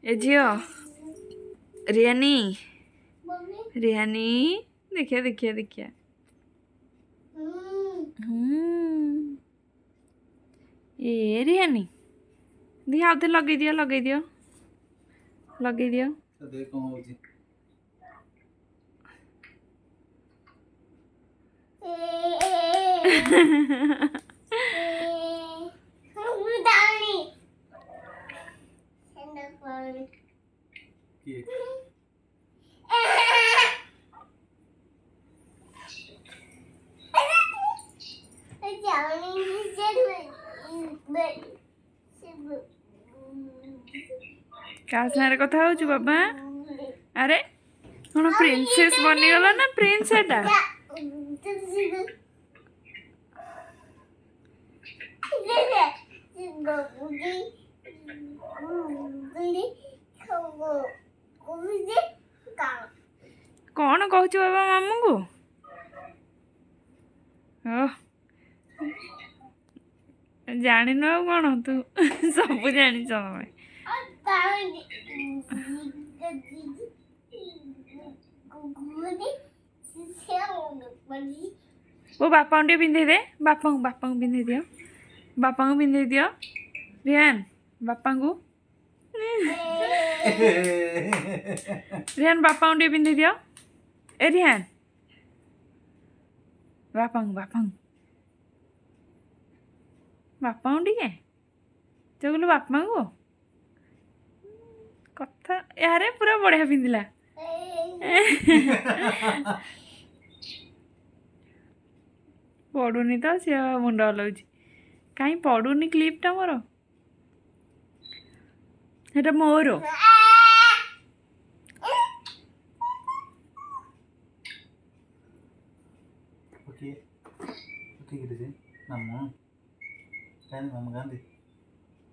ए झियो रियानी रियानी देखिए देखिए देखिए ए रियानी दी हाथ लगे दियो लगे दियो लगे दियो देख कौन होची किए क्या सारे कथा हो बाबा अरे कौन प्रिंसेस बनी गला ना प्रिंस एटा कौन कहू बाबा मामू को जान कौन तू सब जान तुम्हें वो बापा टे पिंधे दे बापा बापा पिंधे दियो बापा को पिंधे दियो रियान बापा को रियान बापा टे पिंधे दियो ए रियान बापा बापा बापा टे चलो बापा को कथा यार पूरा बढ़िया पिंधला पड़ुनी तो सी मुंड हलाऊ कहीं पड़ुनी क्लिपटा मोर एटा मोर ओके ओके गिरे जे नमो काहे मामा गांधी